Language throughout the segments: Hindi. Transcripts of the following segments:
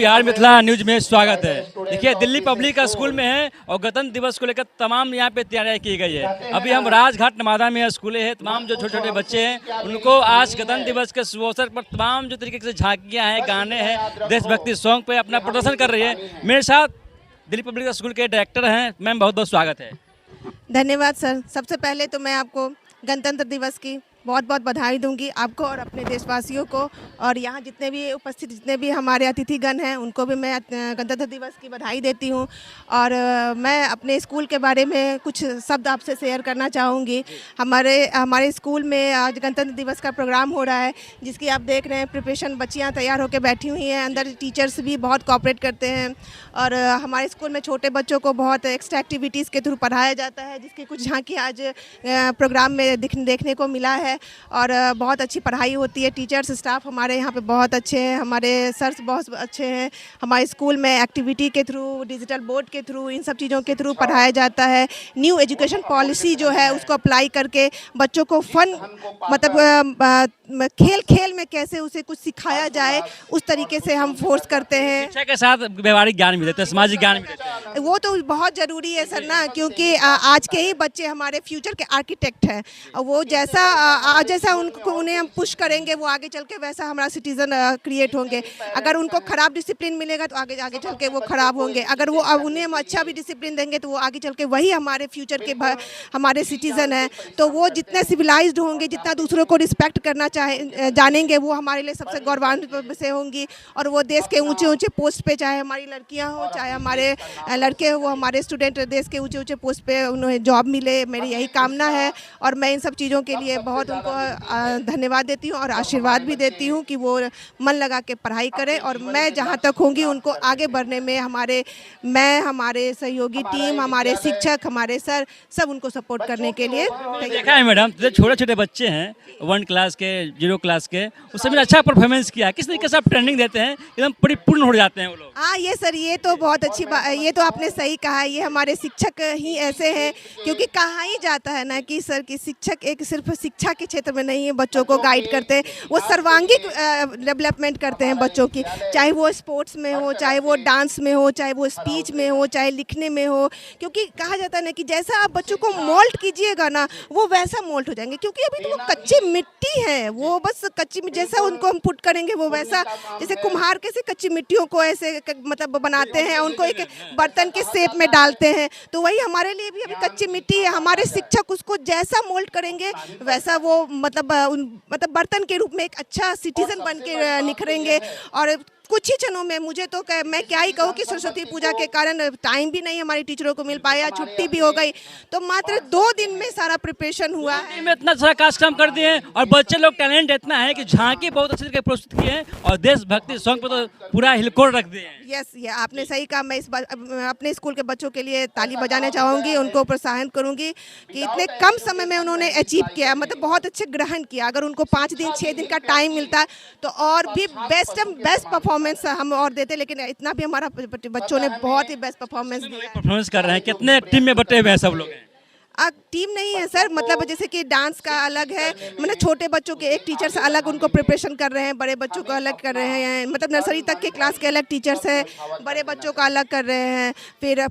बिहार मिथिला न्यूज में स्वागत है। देखिए, दिल्ली पब्लिक स्कूल में है और गणतंत्र दिवस को लेकर तमाम यहाँ पे तैयारियां की गई है। अभी हम राजघाट नवादा में स्कूल है, तमाम जो छोटे छोटे बच्चे हैं उनको आज गणतंत्र दिवस के शुभ अवसर पर तमाम जो तरीके से झांकियाँ हैं, गाने हैं, देशभक्ति सॉन्ग पे अपना प्रदर्शन कर रही है। मेरे साथ दिल्ली पब्लिक स्कूल के डायरेक्टर हैं। मैम, बहुत बहुत स्वागत है। धन्यवाद सर। सबसे पहले तो मैं आपको गणतंत्र दिवस की बहुत बहुत बधाई दूंगी, आपको और अपने देशवासियों को, और यहाँ जितने भी उपस्थित जितने भी हमारे अतिथिगण हैं उनको भी मैं गणतंत्र दिवस की बधाई देती हूँ। और मैं अपने स्कूल के बारे में कुछ शब्द आपसे शेयर करना चाहूँगी। हमारे स्कूल में आज गणतंत्र दिवस का प्रोग्राम हो रहा है, जिसकी आप देख रहे हैं प्रिपरेशन, बच्चियाँ तैयार होकर बैठी हुई हैं। अंदर टीचर्स भी बहुत कोऑपरेट करते हैं और हमारे स्कूल में छोटे बच्चों को बहुत एक्स्ट्रा एक्टिविटीज़ के थ्रू पढ़ाया जाता है, जिसकी कुछ झांकी आज प्रोग्राम में देखने को मिला है। और बहुत अच्छी पढ़ाई होती है। टीचर्स स्टाफ हमारे यहाँ पे बहुत अच्छे हैं, हमारे सर्स बहुत अच्छे हैं। हमारे स्कूल में एक्टिविटी के थ्रू, डिजिटल बोर्ड के थ्रू, इन सब चीज़ों के थ्रू पढ़ाया जाता है। न्यू एजुकेशन पॉलिसी जो है उसको अप्लाई करके बच्चों को फन मतलब खेल खेल में कैसे उसे कुछ सिखाया जाए उस तरीके से हम फोर्स करते हैं। शिक्षा के साथ व्यवहारिक ज्ञान भी देते हैं, सामाजिक ज्ञान भी देते हैं। वो तो बहुत ज़रूरी है सर ना, क्योंकि आज के ही बच्चे हमारे फ्यूचर के आर्किटेक्ट हैं। वो जैसा उन्हें हम पुश करेंगे वो आगे चल के वैसा हमारा सिटीज़न क्रिएट होंगे। अगर उनको ख़राब डिसिप्लिन मिलेगा तो आगे चल के वो ख़राब होंगे। अगर वो उन्हें हम अच्छा भी डिसिप्लिन देंगे तो वो आगे चल के वही हमारे फ्यूचर के हमारे सिटीज़न हैं। तो वो जितने सिविलाइज्ड होंगे, जितना दूसरों को रिस्पेक्ट करना जानेंगे, वो हमारे लिए सबसे गौरवान्वित से होंगी। और वो देश के ऊंचे ऊंचे पोस्ट पे, चाहे हमारी लड़कियां हो चाहे हमारे लड़के हो, वो हमारे स्टूडेंट देश के ऊंचे ऊंचे पोस्ट पे उन्हें जॉब मिले, मेरी यही कामना है। और मैं इन सब चीज़ों के लिए बहुत उनको धन्यवाद देती हूँ और आशीर्वाद भी देती हूँ कि वो मन लगा के पढ़ाई करें। और मैं जहाँ तक होंगी उनको आगे बढ़ने में हमारे सहयोगी टीम, हमारे शिक्षक, हमारे सर, सब उनको सपोर्ट करने के लिए देखा है मैडम, जो छोटे छोटे बच्चे हैं 1 क्लास के, 0 क्लास के, उससे भी अच्छा परफॉर्मेंस किया है। किस तरीके से आप ट्रेनिंग देते हैं, एकदम परिपूर्ण हो जाते हैं वो लोग? हाँ, ये सर, ये तो बहुत अच्छी बात, ये तो आपने सही कहा है। ये हमारे शिक्षक ही ऐसे हैं, क्योंकि कहा ही जाता है ना कि सर की शिक्षक एक सिर्फ शिक्षा के क्षेत्र में नहीं है, बच्चों को गाइड करते हैं, वो सर्वांगीण डेवलपमेंट करते हैं बच्चों की, चाहे वो स्पोर्ट्स में हो, चाहे वो डांस में हो, चाहे वो स्पीच में हो, चाहे लिखने में हो। क्योंकि कहा जाता है ना कि जैसा आप बच्चों को मोल्ड कीजिएगा ना, वो वैसा मोल्ड हो जाएंगे। क्योंकि अभी तो वो कच्ची मिट्टी है, वो बस कच्ची, जैसा उनको हम पुट करेंगे वो वैसा, जैसे कुम्हार कैसे कच्ची मिट्टियों को ऐसे मतलब बनाते हैं, उनको एक बर्तन के शेप में डालते हैं, तो वही हमारे लिए भी अभी कच्ची मिट्टी है। हमारे शिक्षक उसको जैसा मोल्ड करेंगे वैसा वो मतलब बर्तन के रूप में एक अच्छा सिटीजन बन के निखरेंगे। और कुछ ही क्षणों में, मुझे तो मैं क्या ही कहूँ कि सरस्वती पूजा के कारण टाइम भी नहीं हमारी टीचरों को मिल पाया, छुट्टी भी हो गई, तो मात्र 2 दिन में सारा प्रिपरेशन हुआ है। में इतना सारा कार्यक्रम कर दिए हैं और बच्चे लोग टैलेंट इतना है कि झांकी बहुत अच्छे तरीके प्रस्तुत किए हैं और देशभक्ति सॉन्ग पे तो पूरा हिलकोर रख दिए हैं। यस, ये आपने सही कहा। मैं अपने स्कूल के बच्चों के लिए ताली बजाना चाहूँगी, उनको प्रोत्साहन करूँगी कि इतने कम समय में उन्होंने अचीव किया, मतलब बहुत अच्छे ग्रहण किया। अगर उनको 5 दिन 6 दिन का टाइम मिलता तो और भी बेस्ट परफॉर्मेंस हम और देते, लेकिन इतना भी हमारा बच्चों ने बहुत ही बेस्ट परफॉर्मेंस दिया। परफॉर्मेंस कर रहे हैं, कितने टीम में बटे हुए हैं सब लोग हैं? टीम नहीं है सर, मतलब जैसे कि डांस का अलग है, मतलब छोटे बच्चों के एक टीचर से अलग उनको प्रिपरेशन कर रहे हैं, बड़े बच्चों को अलग कर रहे हैं, मतलब नर्सरी तक के क्लास के अलग टीचर्स हैं, बड़े बच्चों का अलग कर रहे हैं। फिर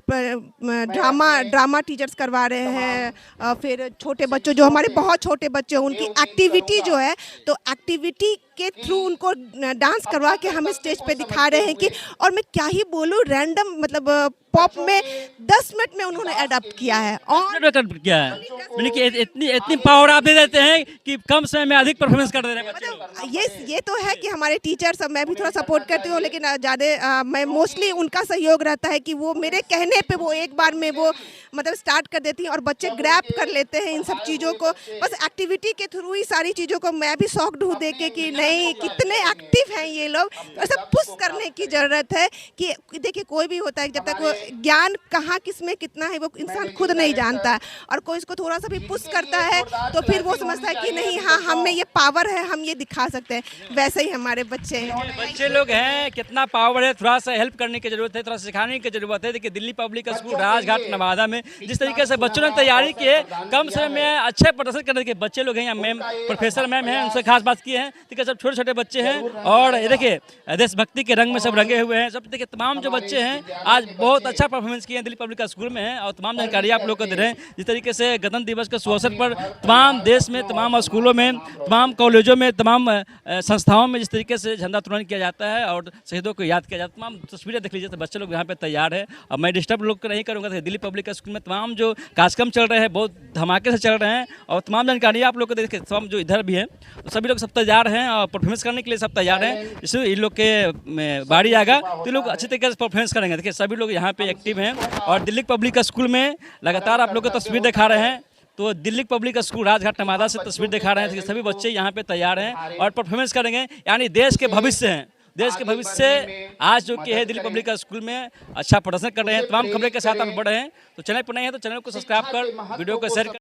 ड्रामा टीचर्स करवा रहे हैं। फिर छोटे बच्चों, जो हमारे बहुत छोटे बच्चे हैं, उनकी एक्टिविटी जो है, तो एक्टिविटी के थ्रू उनको डांस करवा के हम स्टेज पे दिखा रहे हैं कि, और मैं क्या ही बोलूँ, रैंडम मतलब पॉप में 10 मिनट में उन्होंने अडॉप्ट किया है। और क्या है, यानी कि इतनी पावर आप दे देते हैं कि कम समय में अधिक परफॉर्मेंस कर दे रहे हैं बच्चे लोग। ये तो है कि हमारे टीचर्स, मैं भी थोड़ा सपोर्ट करती हूँ, लेकिन ज़्यादा मैं मोस्टली उनका सहयोग रहता है कि वो मेरे कहने पे वो एक बार में वो मतलब स्टार्ट कर देती हैं और बच्चे ग्रैब कर लेते हैं इन सब चीज़ों को। बस एक्टिविटी के थ्रू ही सारी चीज़ों को मैं भी शॉक्ड हूँ देख के कि नहीं, कितने एक्टिव हैं ये लोग। तो ऐसा पुश करने की ज़रूरत है कि देखिए, कोई भी होता है जब तक वो ज्ञान कहाँ किस में कितना है वो इंसान खुद नहीं जानता है, और कोई इसको थोड़ा सा भी पुश करता है तो फिर वो समझता है कि नहीं, हाँ हम में ये पावर है, हम ये दिखा सकते हैं। वैसे ही हमारे बच्चे हैं, बच्चे लोग हैं, कितना पावर है, थोड़ा सा हेल्प करने की जरूरत है, थोड़ा सा सिखाने की जरूरत है। देखिए दिल्ली पब्लिक स्कूल राजघाट नवादा में जिस तरीके से बच्चों ने तैयारी की है, कम समय में अच्छे प्रदर्शन करने के बच्चे लोग हैं। यहाँ मैम, प्रोफेसर मैम हैं, उनसे खास बात की है। देखिए सब छोटे छोटे बच्चे हैं और ये देखिए देशभक्ति के रंग में सब रंगे हुए हैं। सब देखिए तमाम जो बच्चे हैं आज बहुत अच्छा परफॉर्मेंस किए हैं दिल्ली पब्लिक स्कूल में हैं, और तमाम जानकारी आप लोग को दे रहे हैं। जिस तरीके से गणतंत्र दिवस के शुभ अवसर पर तमाम देश में, तमाम स्कूलों में, तमाम कॉलेजों में, तमाम संस्थाओं में जिस तरीके से झंडा उत्तोलन किया जाता है और शहीदों को याद किया जाता है, तमाम तस्वीरें देख लीजिए। तो बच्चे लोग यहाँ पे तैयार है और मैं डिस्टर्ब लोग को नहीं करूँगा। दिल्ली पब्लिक स्कूल में तमाम जो कार्यक्रम चल रहे हैं बहुत धमाके से चल रहे हैं, और तमाम जानकारी आप लोग को देखिए। तमाम जो इधर भी है तो सभी लोग सब तैयार हैं और परफॉर्मेंस करने के लिए सब तैयार हैं। इसलिए इन लोग के बारी आएगा तो लोग अच्छी तरीके से परफॉर्मेंस करेंगे। देखिए सभी लोग यहाँ पे एक्टिव हैं और दिल्ली पब्लिक स्कूल में लगातार आप लोग को तस्वीर दिखा रहे हैं। तो दिल्ली पब्लिक स्कूल राजघाट नवादा से तस्वीर दिखा रहे हैं। सभी बच्चे यहाँ पे तैयार हैं और परफॉर्मेंस करेंगे, यानी देश के भविष्य हैं। देश के भविष्य से आज जो कि है दिल्ली पब्लिक स्कूल में अच्छा प्रदर्शन कर रहे हैं। तमाम खबरें के साथ आप बढ़ रहे हैं। तो चैनल पर नहीं है तो चैनल को सब्सक्राइब कर वीडियो को शेयर कर